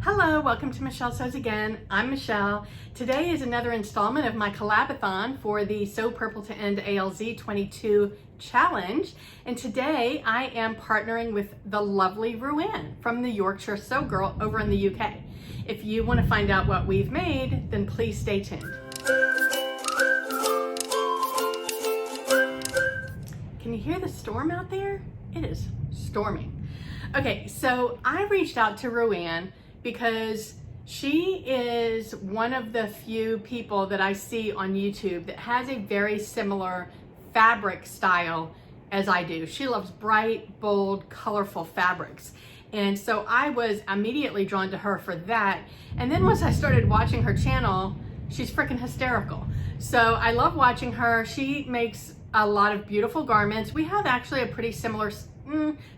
Hello, welcome to Michelle Sews Again. I'm Michelle. Today is another installment of my Collabathon for the Sew Purple to End ALZ 22 challenge. And today I am partnering with the lovely Ruan from the Yorkshire Sew Girl over in the UK. If you want to find out what we've made, then please stay tuned. Can you hear the storm out there? It is storming. Okay, so I reached out to Ruan because she is one of the few people that I see on YouTube that has a very similar fabric style as I do. She loves bright, bold, colorful fabrics. And so I was immediately drawn to her for that. And then once I started watching her channel, she's freaking hysterical. So I love watching her. She makes a lot of beautiful garments. We have actually a pretty similar,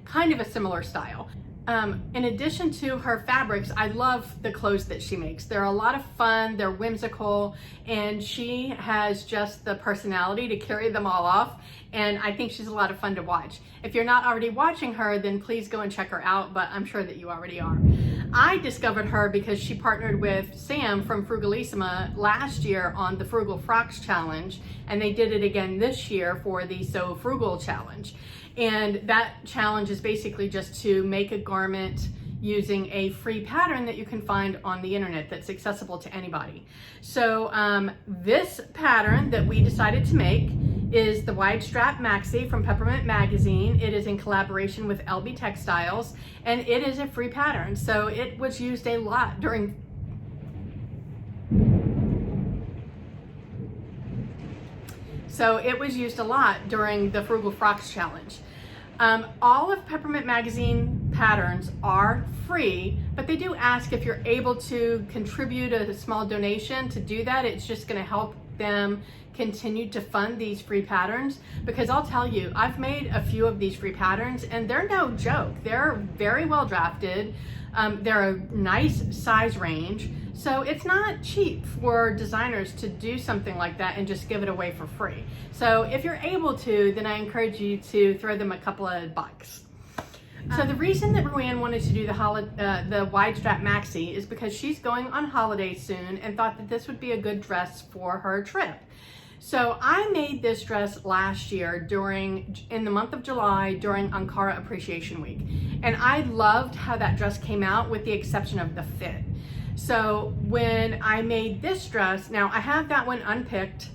kind of a similar style. In addition to her fabrics, I love the clothes that she makes. They're a lot of fun, they're whimsical, and she has just the personality to carry them all off, and I think she's a lot of fun to watch. If you're not already watching her, then please go and check her out, but I'm sure that you already are. I discovered her because she partnered with Sam from Frugalissima last year on the Frugal Frocks Challenge, and they did it again this year for the So Frugal Challenge. And that challenge is basically just to make a garment using a free pattern that you can find on the internet that's accessible to anybody. So this pattern that we decided to make is the wide strap Maxi from Peppermint magazine. It is in collaboration with LB Textiles, and it is a free pattern. So it was used a lot during the Frugal Frocks Challenge. All of Peppermint magazine patterns are free, but they do ask if you're able to contribute a small donation to do that. It's just going to help them continue to fund these free patterns, because I'll tell you, I've made a few of these free patterns and they're no joke. They're very well drafted. They're a nice size range. So it's not cheap for designers to do something like that and just give it away for free. So if you're able to, then I encourage you to throw them a couple of bucks. So the reason that Ruan wanted to do the wide strap Maxi is because she's going on holiday soon and thought that this would be a good dress for her trip. So I made this dress last year in the month of July during Ankara Appreciation Week. And I loved how that dress came out, with the exception of the fit. So when I made this dress, now I have that one unpicked,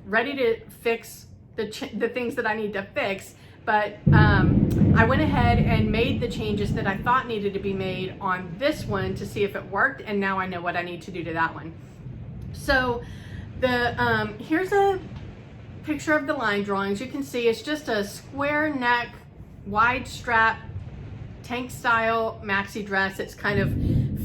ready to fix the things that I need to fix, but I went ahead and made the changes that I thought needed to be made on this one to see if it worked, and now I know what I need to do to that one. So here's a picture of the line drawings. You can see it's just a square neck, wide strap, tank style maxi dress. It's kind of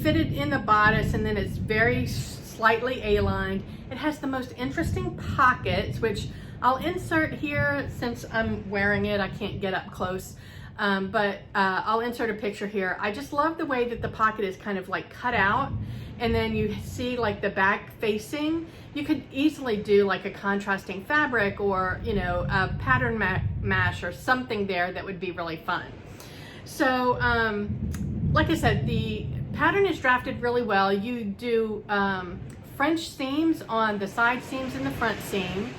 fitted in the bodice, and then it's very slightly A-lined. It has the most interesting pockets, which I'll insert here since I'm wearing it. I can't get up close, but I'll insert a picture here. I just love the way that the pocket is kind of like cut out, and then you see like the back facing. You could easily do like a contrasting fabric, or a pattern mash or something there that would be really fun. So like I said, the pattern is drafted really well. You do French seams on the side seams and the front seam.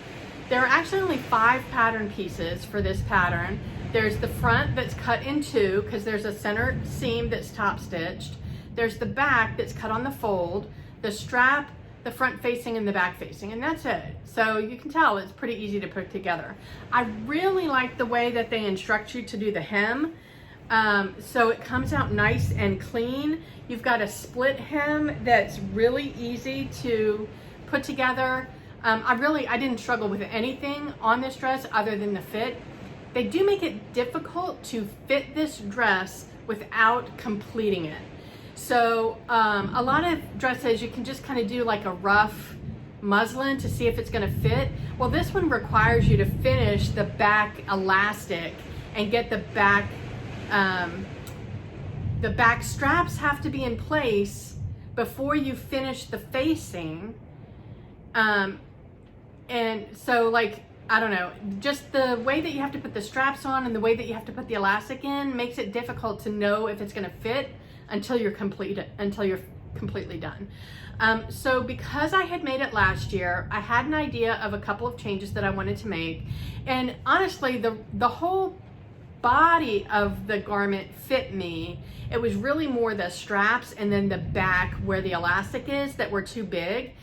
There are actually only 5 pattern pieces for this pattern. There's the front that's cut in 2 because there's a center seam that's top stitched. There's the back that's cut on the fold, the strap, the front facing, and the back facing, and that's it. So you can tell it's pretty easy to put together. I really like the way that they instruct you to do the hem. So it comes out nice and clean. You've got a split hem that's really easy to put together. I didn't struggle with anything on this dress other than the fit. They do make it difficult to fit this dress without completing it. So a lot of dresses you can just kind of do like a rough muslin to see if it's going to fit. Well, this one requires you to finish the back elastic and get the back straps have to be in place before you finish the facing. And so, like, I don't know, just the way that you have to put the straps on and the way that you have to put the elastic in makes it difficult to know if it's going to fit until you're completely done. So because I had made it last year, I had an idea of a couple of changes that I wanted to make. And honestly, the whole body of the garment fit me. It was really more the straps and then the back where the elastic is that were too big.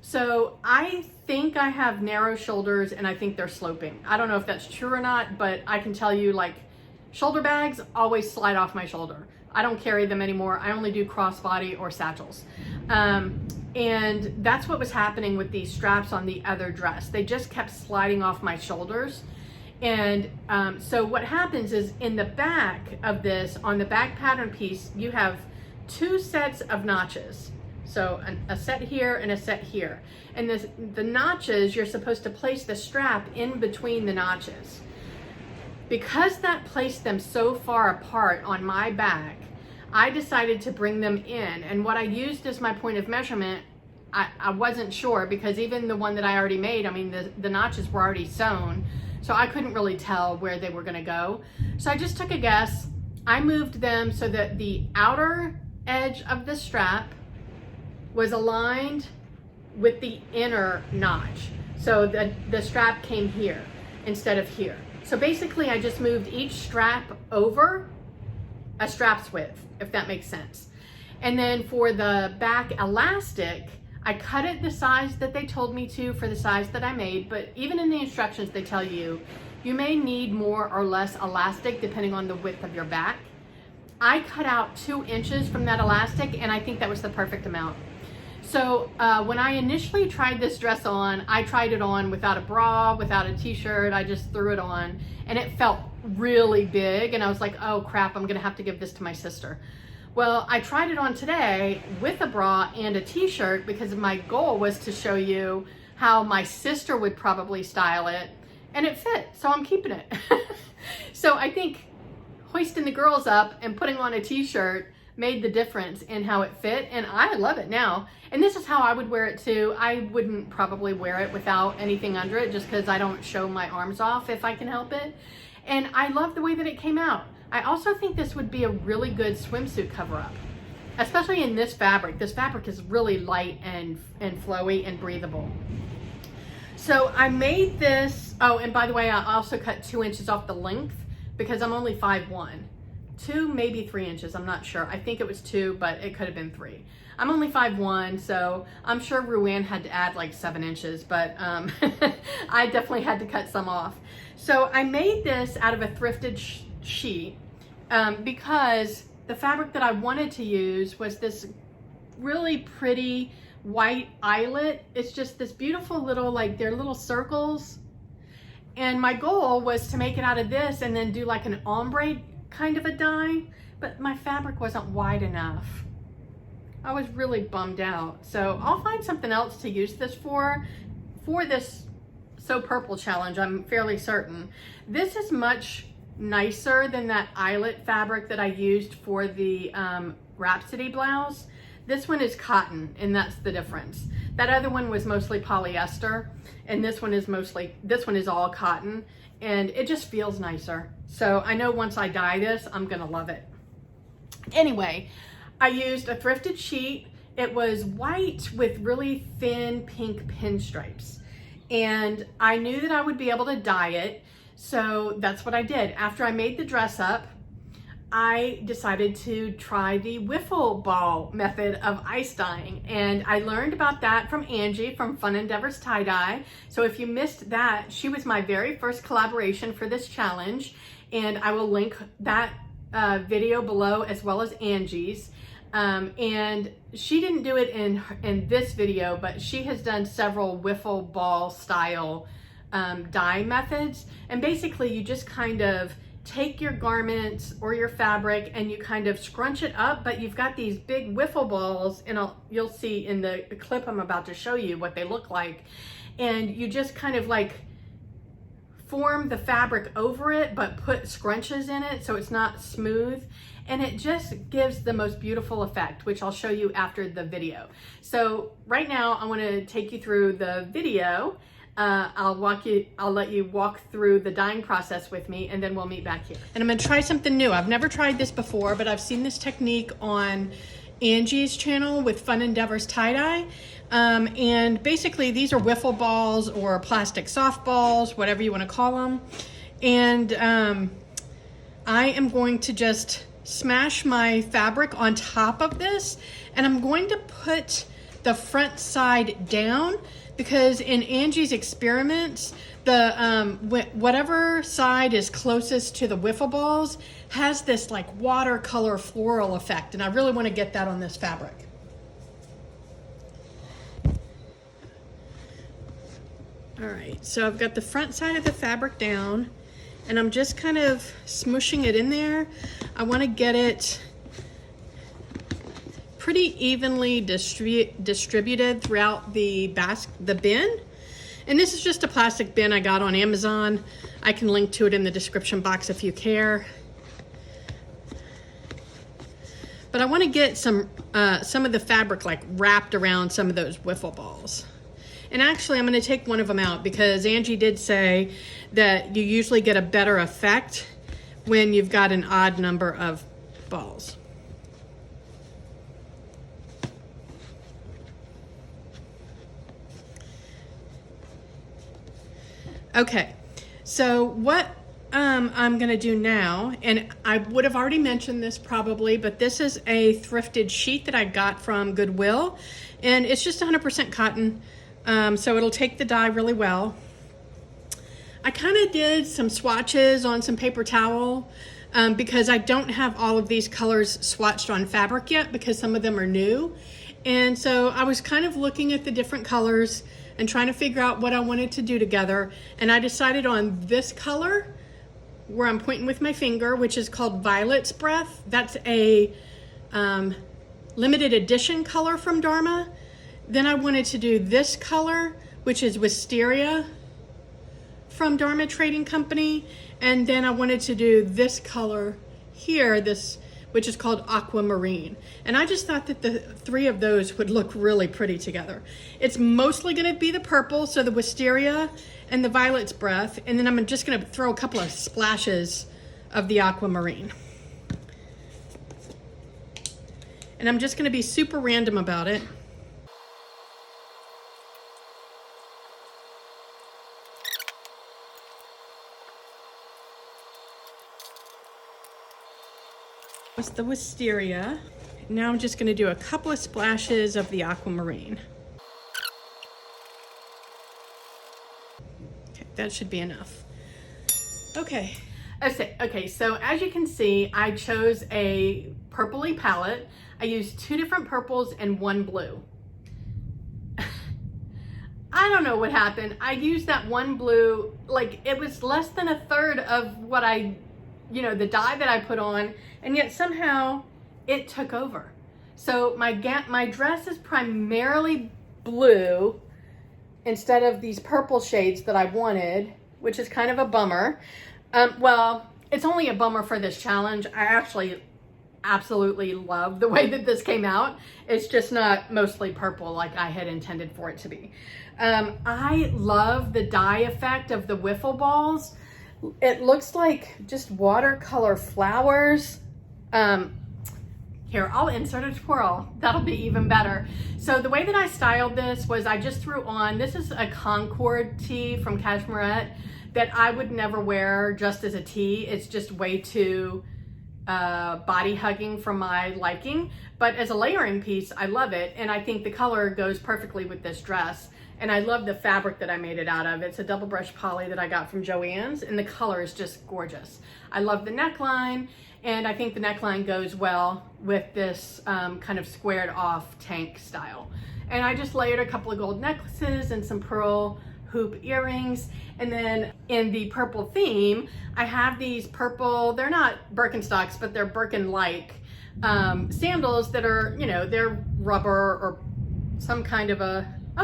So I think I have narrow shoulders and I think they're sloping. I don't know if that's true or not, but I can tell you, like, shoulder bags always slide off my shoulder. I don't carry them anymore. I only do crossbody or satchels. And that's what was happening with these straps on the other dress. They just kept sliding off my shoulders. And so what happens is in the back of this, on the back pattern piece, you have 2 sets of notches. So a set here and a set here. And the notches, you're supposed to place the strap in between the notches. Because that placed them so far apart on my back, I decided to bring them in. And what I used as my point of measurement, I wasn't sure, because even the one that I already made, I mean, the notches were already sewn. So I couldn't really tell where they were gonna go. So I just took a guess. I moved them so that the outer edge of the strap was aligned with the inner notch. So the strap came here instead of here. So basically I just moved each strap over a strap's width, if that makes sense. And then for the back elastic, I cut it the size that they told me to for the size that I made, but even in the instructions they tell you, you may need more or less elastic depending on the width of your back. I cut out 2 inches from that elastic and I think that was the perfect amount. So when I initially tried this dress on, I tried it on without a bra, without a t-shirt. I just threw it on and it felt really big. And I was like, oh crap, I'm gonna have to give this to my sister. Well, I tried it on today with a bra and a t-shirt because my goal was to show you how my sister would probably style it, and it fit, so I'm keeping it. So I think hoisting the girls up and putting on a t-shirt made the difference in how it fit, and I love it now. And this is how I would wear it too. I wouldn't probably wear it without anything under it just because I don't show my arms off if I can help it. And I love the way that it came out. I also think this would be a really good swimsuit cover-up, especially in this fabric. This fabric is really light and flowy and breathable. So I made this, oh, and by the way, I also cut 2 inches off the length because I'm only 5'1". 2, maybe 3 inches, I'm not sure. I think it was 2, but it could have been 3. I'm only 5'1", so I'm sure Ruan had to add like 7 inches, but I definitely had to cut some off. So I made this out of a thrifted sheet because the fabric that I wanted to use was this really pretty white eyelet. It's just this beautiful little, like, they're little circles. And my goal was to make it out of this and then do like an ombre kind of a dye, but my fabric wasn't wide enough. I was really bummed out. So I'll find something else to use this for this So Purple challenge, I'm fairly certain. This is much nicer than that eyelet fabric that I used for the Rhapsody blouse. This one is cotton, and that's the difference. That other one was mostly polyester, and this one is all cotton, and it just feels nicer. So I know once I dye this, I'm gonna love it. Anyway, I used a thrifted sheet. It was white with really thin pink pinstripes, and I knew that I would be able to dye it, so that's what I did. After I made the dress up, I decided to try the wiffle ball method of ice dyeing, and I learned about that from Angie from Fun Endeavors Tie-Dye. So if you missed that, she was my very first collaboration for this challenge, and I will link that video below as well as Angie's. And she didn't do it in this video, but she has done several wiffle ball style dye methods, and basically you just kind of take your garment or your fabric and you kind of scrunch it up, but you've got these big wiffle balls, and you'll see in the clip I'm about to show you what they look like, and you just kind of like form the fabric over it but put scrunches in it so it's not smooth, and it just gives the most beautiful effect, which I'll show you after the video. So right now I want to take you through the video I'll let you walk through the dyeing process with me, and then we'll meet back here. And I'm gonna try something new. I've never tried this before, but I've seen this technique on Angie's channel with Fun Endeavors tie-dye. And basically these are wiffle balls or plastic softballs, whatever you wanna call them. And I am going to just smash my fabric on top of this, and I'm going to put the front side down, because in Angie's experiments, the whatever side is closest to the wiffle balls has this like watercolor floral effect, and I really want to get that on this fabric. All right, so I've got the front side of the fabric down, and I'm just kind of smushing it in there. I want to get it pretty evenly distributed throughout the bin. And this is just a plastic bin I got on Amazon. I can link to it in the description box if you care. But I want to get some of the fabric like wrapped around some of those wiffle balls. And actually I'm going to take one of them out, because Angie did say that you usually get a better effect when you've got an odd number of balls. Okay, so what I'm gonna do now, and I would have already mentioned this probably, but this is a thrifted sheet that I got from Goodwill, and it's just 100% cotton, so it'll take the dye really well. I kind of did some swatches on some paper towel, because I don't have all of these colors swatched on fabric yet, because some of them are new. And so I was kind of looking at the different colors and trying to figure out what I wanted to do together. And I decided on this color where I'm pointing with my finger, which is called Violet's Breath. That's a limited edition color from Dharma. Then I wanted to do this color, which is Wisteria from Dharma Trading Company. And then I wanted to do this color here, which is called Aquamarine. And I just thought that the three of those would look really pretty together. It's mostly gonna be the purple, so the Wisteria and the Violet's Breath, and then I'm just gonna throw a couple of splashes of the Aquamarine. And I'm just gonna be super random about it. Was the Wisteria. Now I'm just going to do a couple of splashes of the Aquamarine. Okay, that should be enough. Okay. Okay, so as you can see, I chose a purpley palette. I used 2 different purples and 1 blue. I don't know what happened. I used that 1 blue, like it was less than a third of what the dye that I put on, and yet somehow it took over. So my dress is primarily blue instead of these purple shades that I wanted, which is kind of a bummer. Well, it's only a bummer for this challenge. I actually absolutely love the way that this came out. It's just not mostly purple like I had intended for it to be. I love the dye effect of the wiffle balls. It looks like just watercolor flowers. Here, I'll insert a twirl. That'll be even better. So the way that I styled this was I just threw on, this is a Concord tee from Cashmerette that I would never wear just as a tee. It's just way too body hugging for my liking. But as a layering piece, I love it. And I think the color goes perfectly with this dress. And I love the fabric that I made it out of. It's a double brush poly that I got from Joann's, and the color is just gorgeous. I love the neckline, and I think the neckline goes well with this kind of squared off tank style. And I just layered a couple of gold necklaces and some pearl hoop earrings. And then in the purple theme, I have these purple, they're not Birkenstocks, but they're Birkin-like sandals that are, they're rubber or some kind of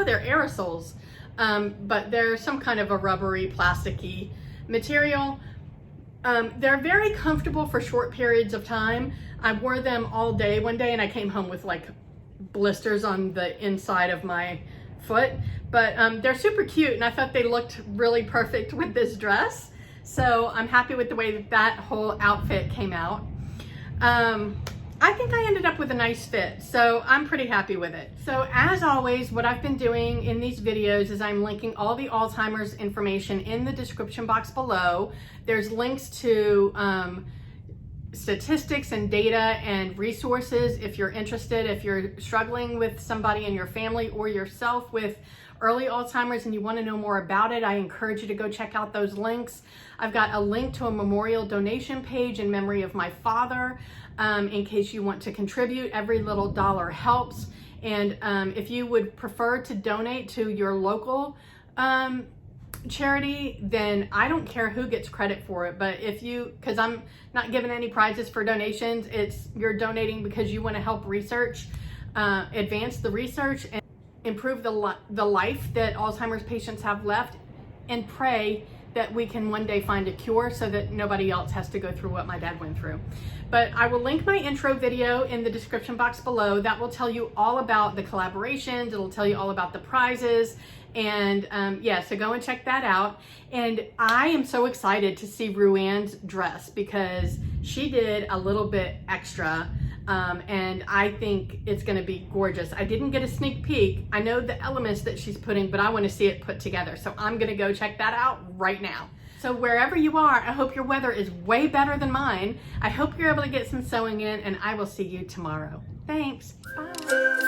they're aerosols, but they're some kind of a rubbery, plasticky material. They're very comfortable for short periods of time. I wore them all day one day, and I came home with like blisters on the inside of my foot, but they're super cute, and I thought they looked really perfect with this dress. So I'm happy with the way that that whole outfit came out. I think I ended up with a nice fit, so I'm pretty happy with it. So as always, what I've been doing in these videos is I'm linking all the Alzheimer's information in the description box below. There's links to statistics and data and resources if you're interested, if you're struggling with somebody in your family or yourself with early Alzheimer's and you want to know more about it. I encourage you to go check out those links. I've got a link to a memorial donation page in memory of my father, in case you want to contribute. Every little dollar helps. And if you would prefer to donate to your local charity, then I don't care who gets credit for it. But if you, because I'm not giving any prizes for donations, you're donating because you want to help research, advance the research and improve the life that Alzheimer's patients have left, and pray that we can one day find a cure so that nobody else has to go through what my dad went through. But I will link my intro video in the description box below. That will tell you all about the collaborations. It'll tell you all about the prizes. And yeah, so go and check that out. And I am so excited to see Ruan's dress because she did a little bit extra. And I think it's gonna be gorgeous. I didn't get a sneak peek. I know the elements that she's putting, but I wanna see it put together. So I'm gonna go check that out right now. So wherever you are, I hope your weather is way better than mine. I hope you're able to get some sewing in, and I will see you tomorrow. Thanks, bye.